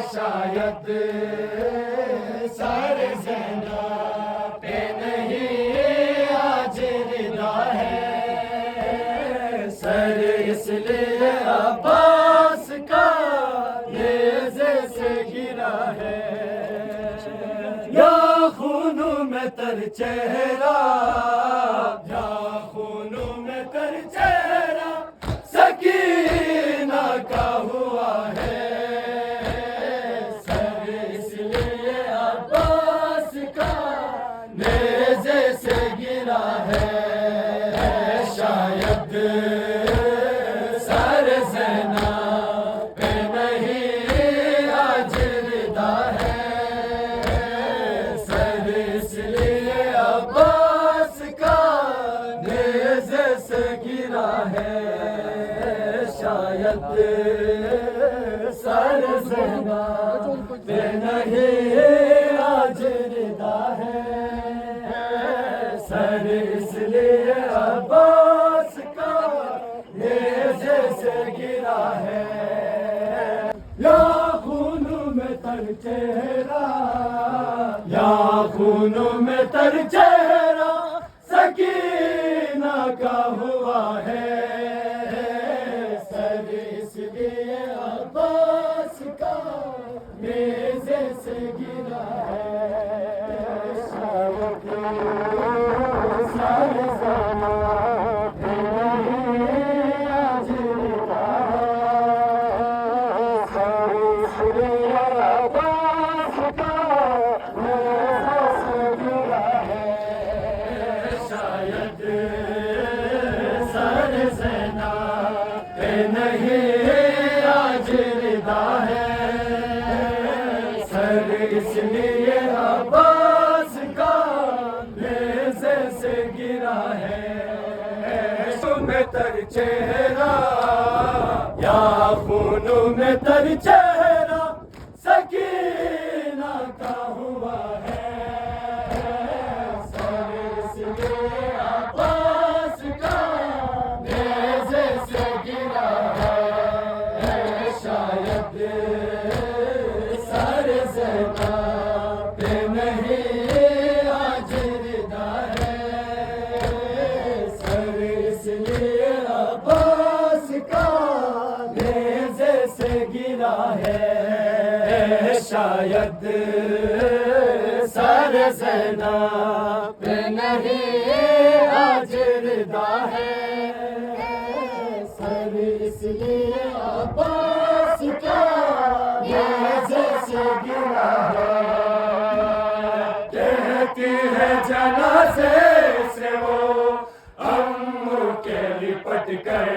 शायद सारे ज़हना पे नहीं आज रिदा है। सर इसलिए अब्बास का नेज़े से गिरा है। या खूनों में तर चेहरा, या खूनों में तर चेहरा सकीना का हुआ है। सर इसलिए अब्बास का नेज़े से गिरा है। शायद सर ज़ैना पे नहीं आज रिदा है। सर इसलिए अब्बास का नेज़े से गिरा है। शायद सर ज़ैना पे नहीं आज रिदा है। सर इसलिए अब्बास का नेज़े से गिरा है। या खूनों में तर चेहरा, या खूनों में तर चेहरा सकीना का हुआ है। सर इसलिए अब्बास का नेज़े से गिरा है। सारे ज़माना पे नहीं आज रिदा है। सर इसलिए अब्बास का नेज़े से गिरा है। शायद सर ज़ैना पे नहीं आज रिदा है। सर इसलिए अब्बास का नेज़े से गिरा है। में तर चेहरा, या खूनों में तर चेहरा सकीना का हुआ है। सर इसलिए अब्बास का नेज़े से गिरा है। शायद सर ज़ैना पे नहीं आज रिदा है। सर इसलिए अब्बास का नेज़े से गिरा है। शायद सर ज़ैना पे नहीं आज रिदा है। सर इसलिए अब्बास का नेज़े से गिरा है। कहती है जनाज़े से वो अम्मू के लिपट कर,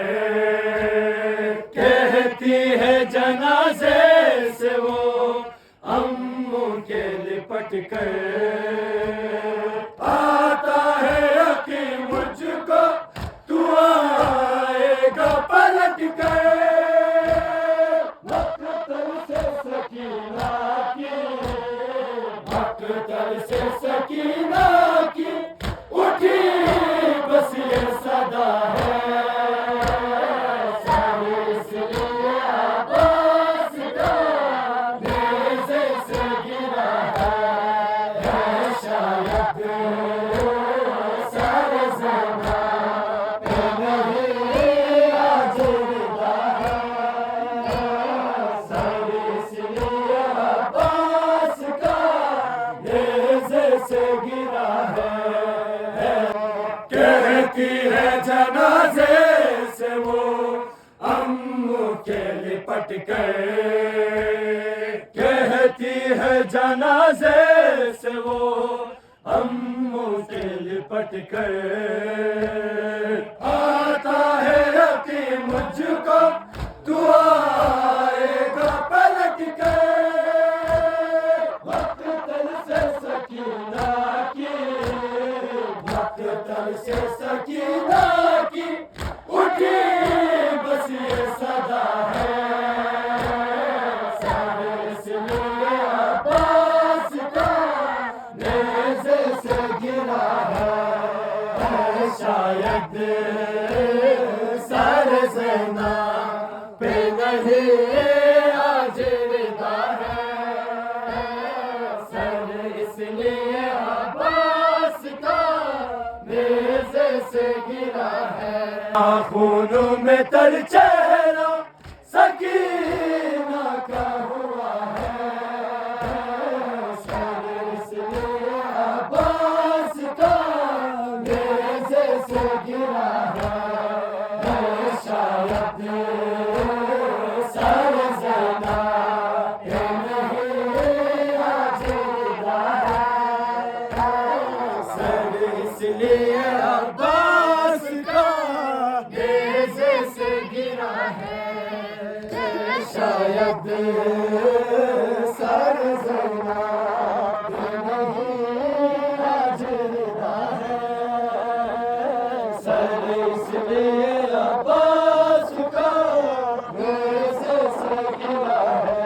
कहती है जनाज़े से वो अम्मू के लिपट कर। आता है यकीन मुझको तू आएगा पलट कर। मकतल से सकीना की, मकतल से सकीना की उठी बस ये सदा है। सर इसलिए अब्बास का नेज़े से गिरा है। शायद सर ज़ैना पे नहीं आज रिदा है। सर इसलिए अब्बास का नेज़े से गिरा है। कहती है जनाज़े से वो अम्मू के लिपट कर, कहती है जनाज़े से वो अम्मू के लिपट कर। आता है यकीन मुझको तू आएगा पलट कर। मकतल से सकीना की, मकतल से सकीना की उठी बस ये सदा है। सर इसलिए अब्बास का नेज़े से गिरा है। खूनों में तर चेहरा सकीना का हुआ है, इसलिए अब्बास का नेज़े से गिरा है, शायद सर ज़ैनब नहीं आज गिरा है, सर इसलिए अब्बास का नेज़े से गिरा है, शायद सर ज़ैनब नहीं आज गिरा है, सर इसलिए अब्बास का नेज़े से गिरा है।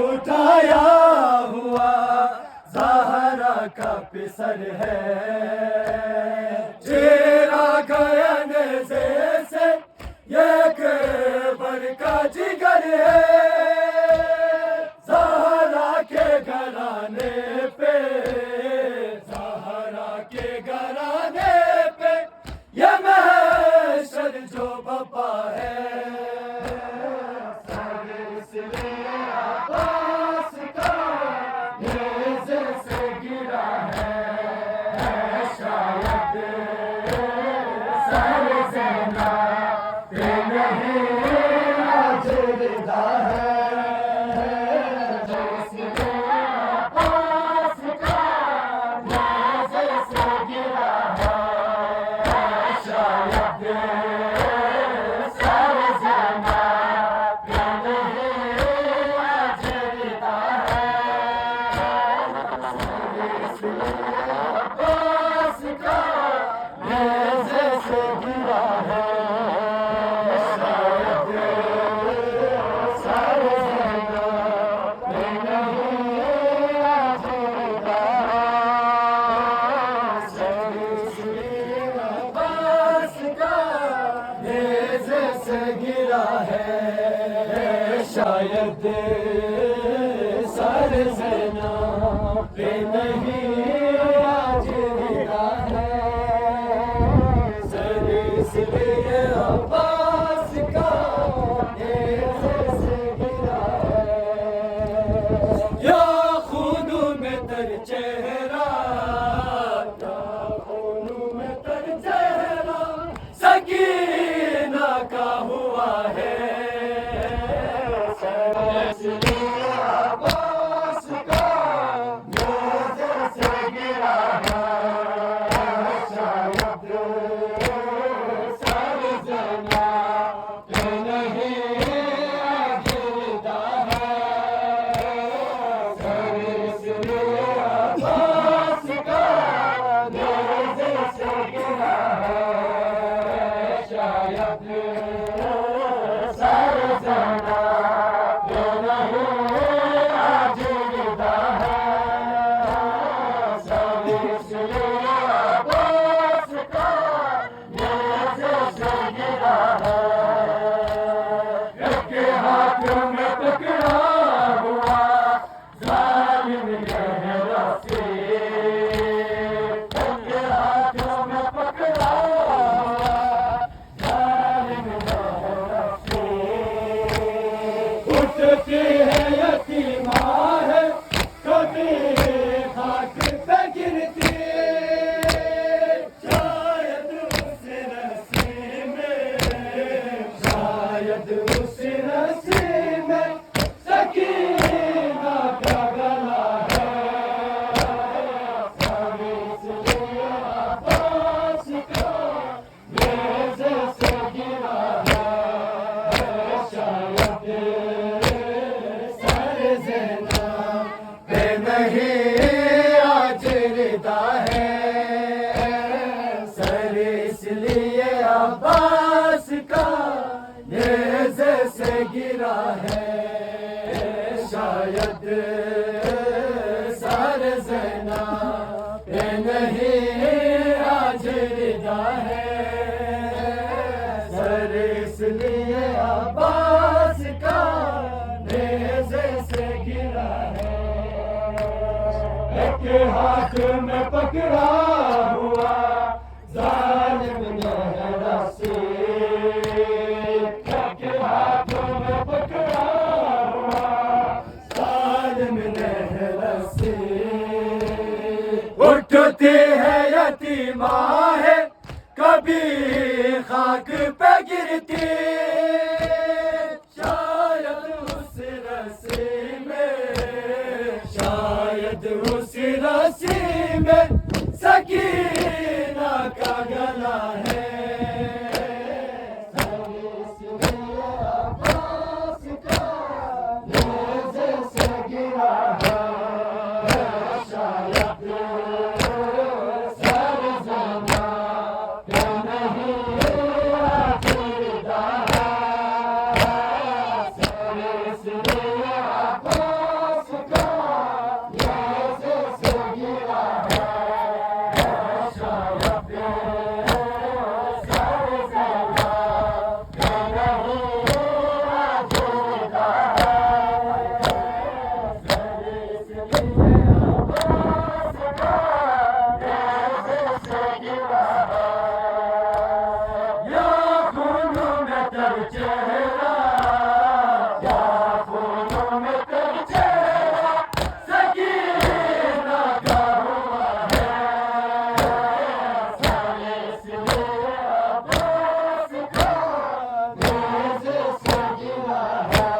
उठाया हुआ ज़हरा का पिसर है, चेहरा गया नेज़े से ये केबर का जिगर है, ज़हरा के घराने पे, ज़हरा के घराने पे ये महशर जो बपा है, इसलिए अब्बास का नेज़े से गिरा है, शायद सर ज़ैनब नहीं आज गिरा है, इसलिए अब्बास का नेज़े से गिरा है, शायद सर ज़ैनब अब्बास का नेज़े से गिरा है, शायद सर ज़ैनब नहीं आज गिरा है, इसलिए अब्बास का नेज़े से गिरा है, शायद सर ज़ैनब नहीं आज गिरा है, सर इसलिए अब्बास का नेज़े से गिरा है, या खूनों में तर चेहरा, या खूनों में तर चेहरा सकीना का हुआ है, इसलिए अब्बास का इसलिए अब्बास का नेज़े से गिरा है शायद सर ज़ैनब पे नहीं आज रिदा है सर इसलिए अब्बास का नेज़े से गिरा है एक हाथ में पकड़ा हुआ जालिम ने रस्सी एक हाथ में पकड़ा हुआ जालिम ने रस्सी उठती है यतीमा है कभी खाक पे गिरती शायद उस रस्सी में शायद उस रस्सी में सकीना का गला है अब्बास का नेज़े से गिरा है शायद सर ज़ैनब पे नहीं आज रिदा है सर इसलिए अब्बास का नेज़े से गिरा है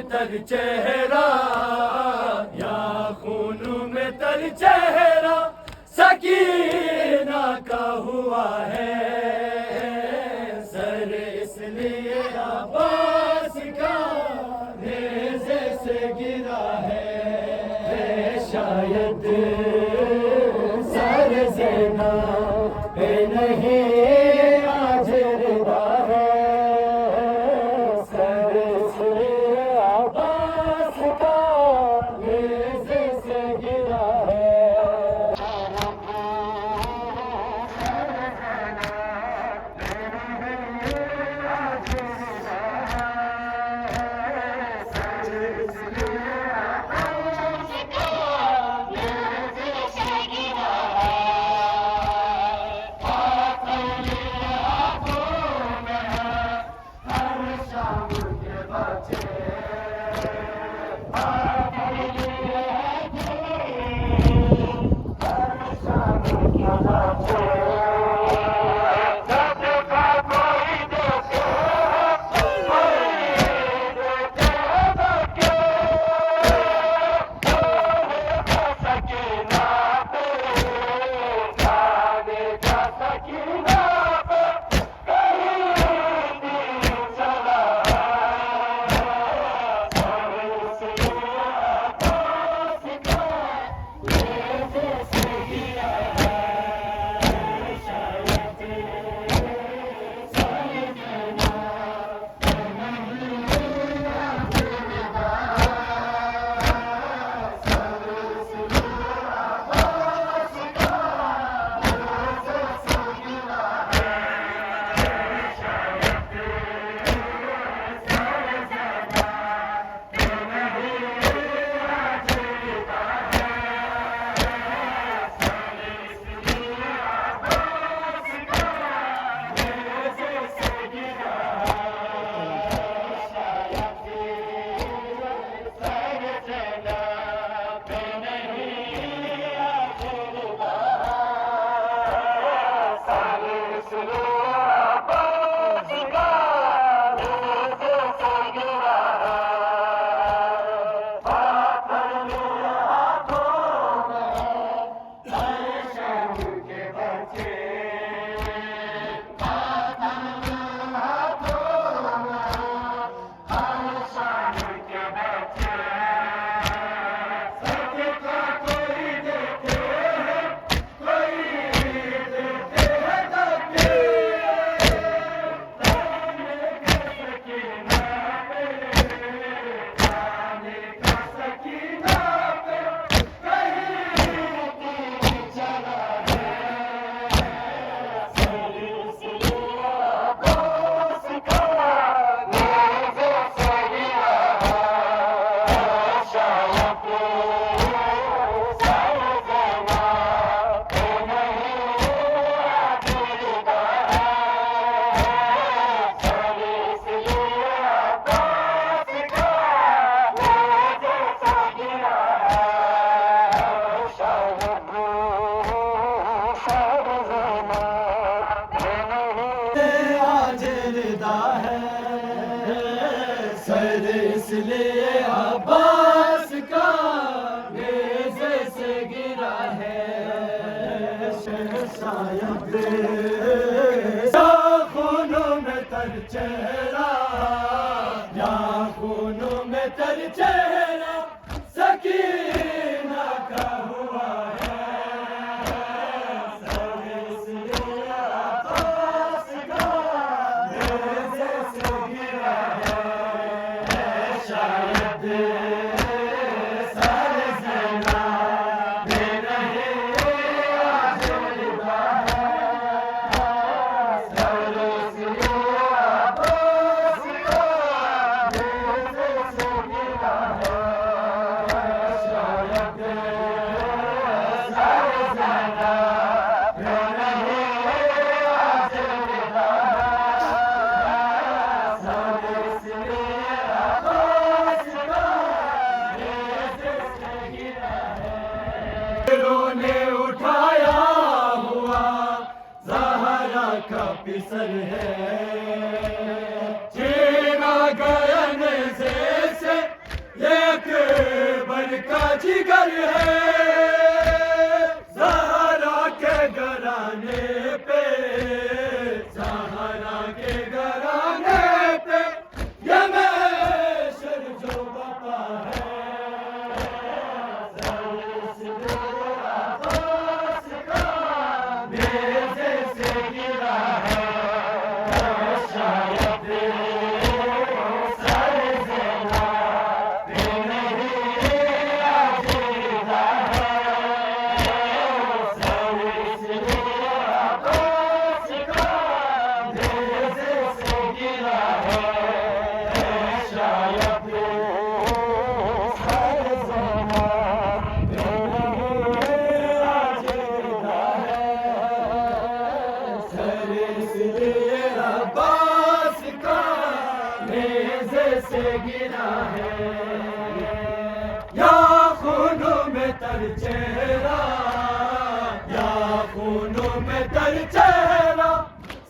तर चेहरा या खून में तर चेहरा सकीना का हुआ है सर इसलिए अब्बास का नेज़े से गिरा है शायद सर ज़ैनब पे नहीं आज रिदा है सर इसलिए अब्बास का नेज़े से गिरा है रिदा है, सर इसलिए अब्बास का नेज़े से गिरा है। शायद खूनों में तर चेहरा, या खूनों में तर चेहरा सकीना का हुआ है। सर इसलिए अब्बास का नेज़े से गिरा है। शायद सर ज़ैनब में नहीं आज रिदा है। सर इसलिए अब्बास का नेज़े से गिरा है। शायद सर ज़ैनब में नहीं आज रिदा है। सर इसलिए अब्बास का नेज़े से गिरा है। रोने उठाया हुआ ज़हरा का पिसर है, छीना गया नेज़े से एक अकबर का जिगर है। ज़हरा के घराने पे, ज़हरा के घराने पे ये महशर जो बपा है। सर इसलिए अब्बास का नेज़े से गिरा है। शायद सर ज़ैनब में नहीं आज रिदा है। सर इसलिए अब्बास का नेज़े से गिरा है। शायद सर ज़ैनब में नहीं आज रिदा है। सर इसलिए अब्बास का नेज़े से गिरा है। या खूनों में तर चेहरा, या खूनों में तर चेहरा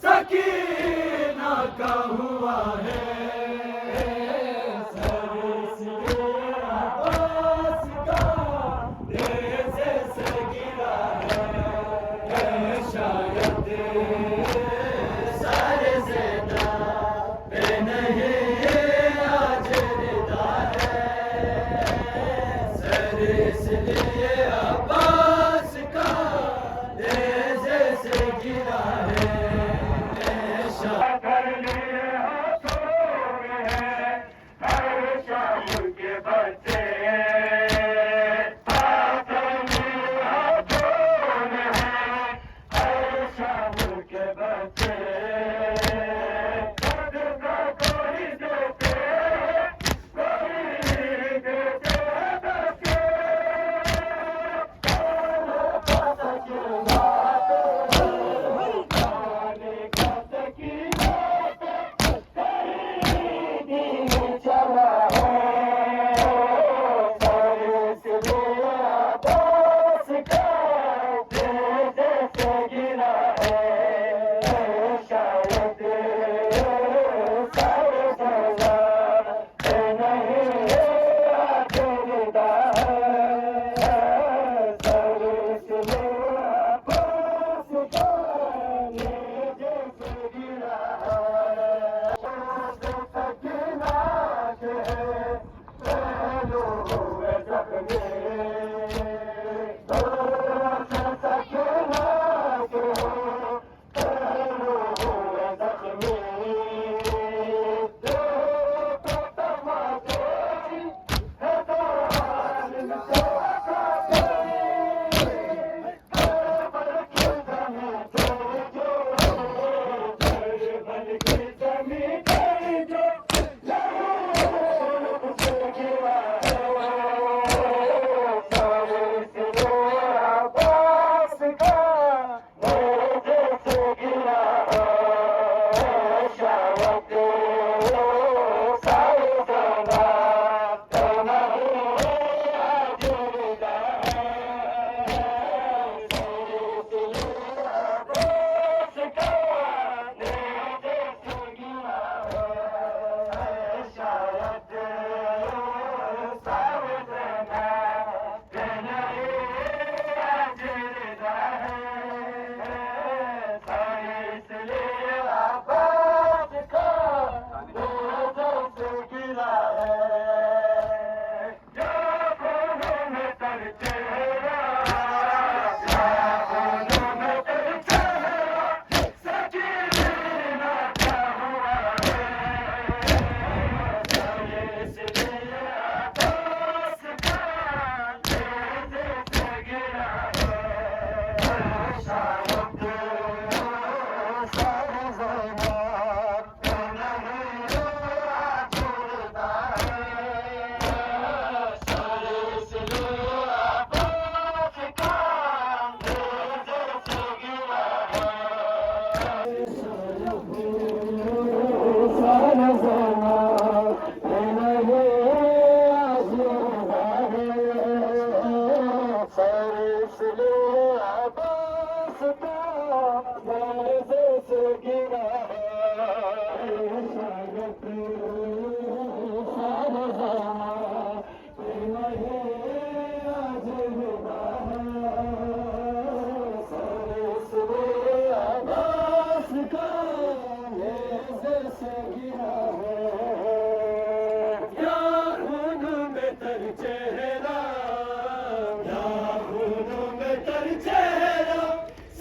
सकीना का हुआ है। सर इसलिए अब्बास का नेज़े से गिरा है। शायद सर ज़ैनब में नहीं आज रिदा है। सर इसलिए अब्बास का नेज़े से गिरा है। कर लिए हाथों में है हर शाम के बच्चे, हाथों में है हर शाम के बच्चे। खुद का कोई देते, कोई देते बच्चे।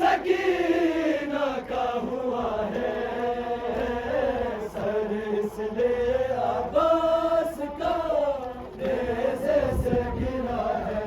सकीना का हुआ है सर इसलिए अब्बास का नेज़े से गिरा है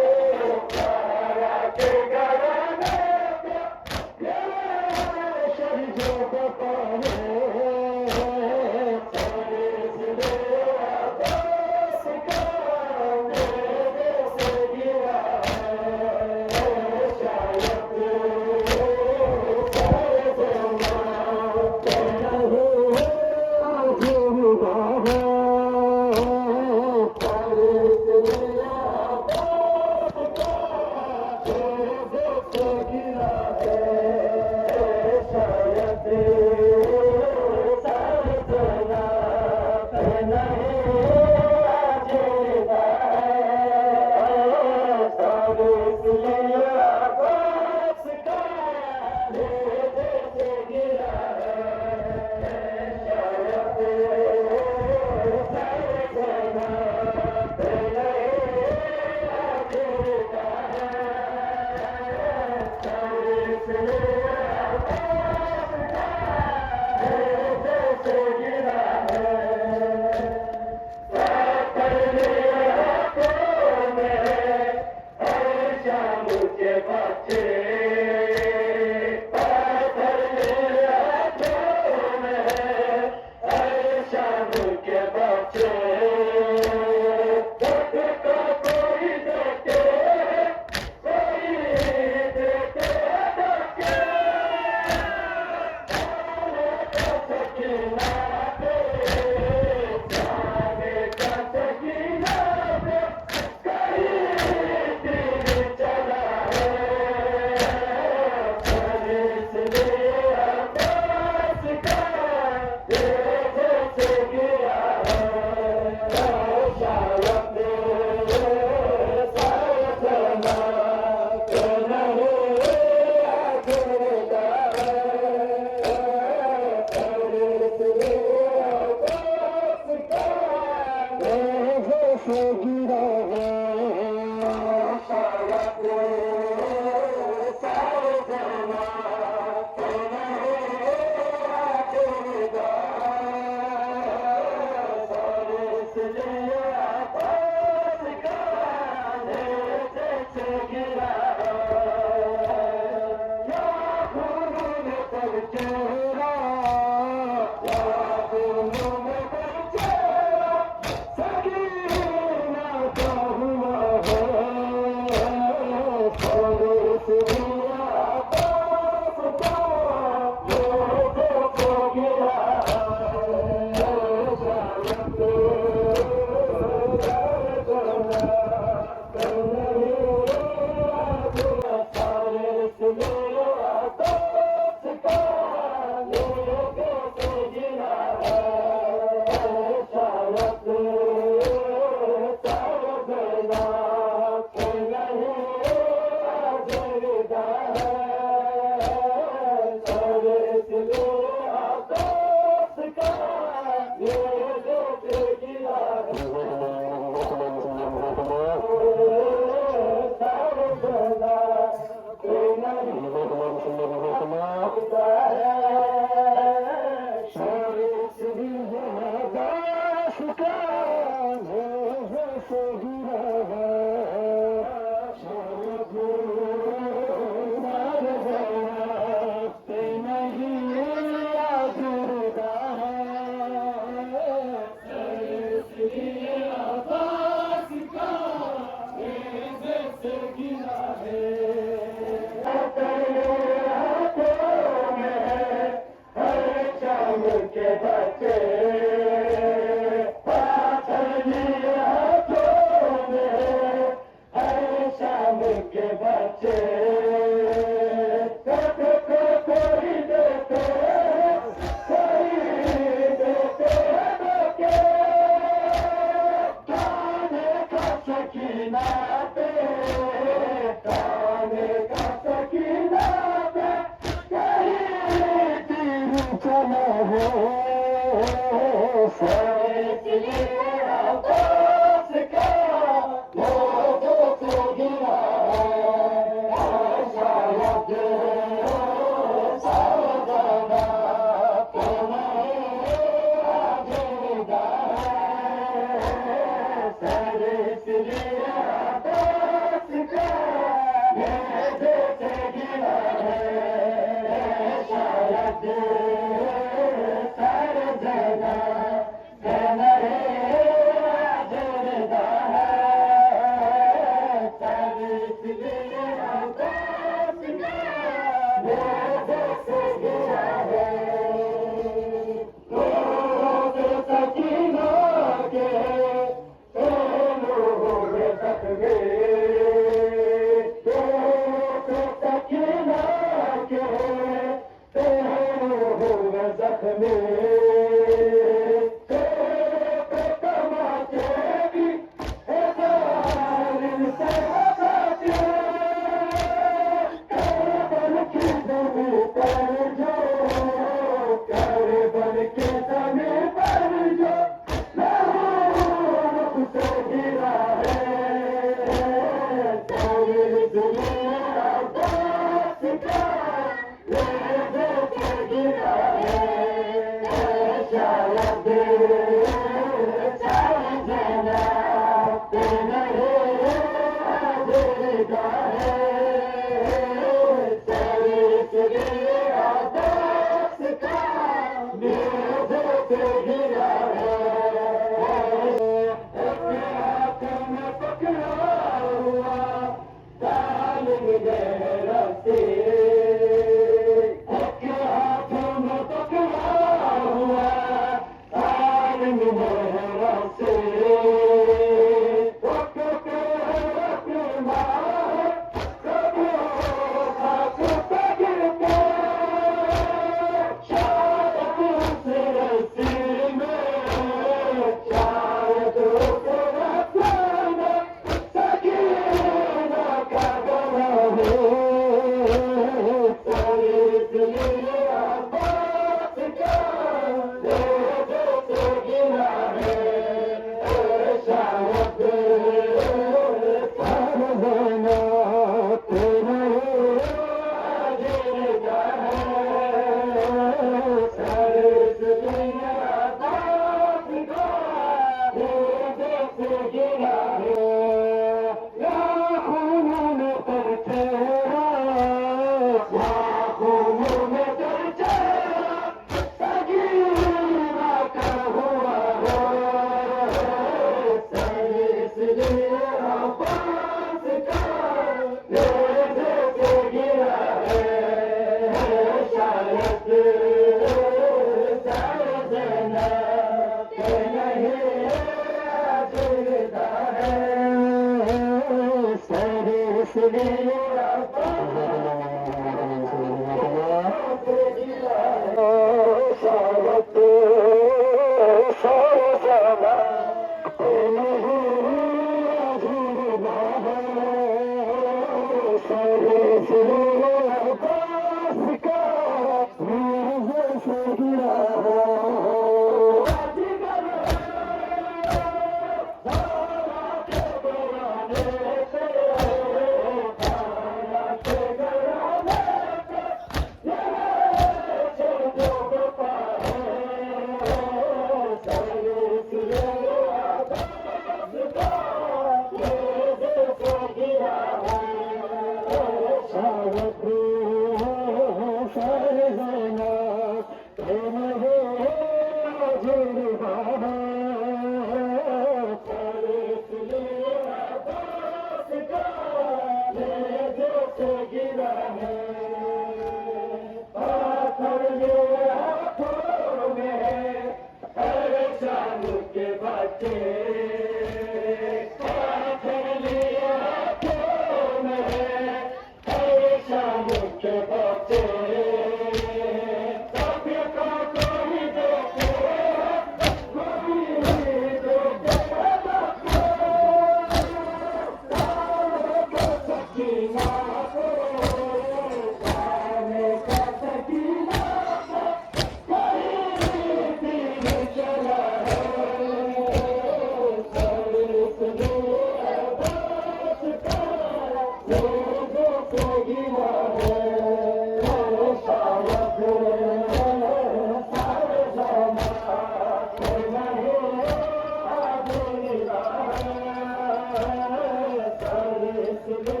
Thank you.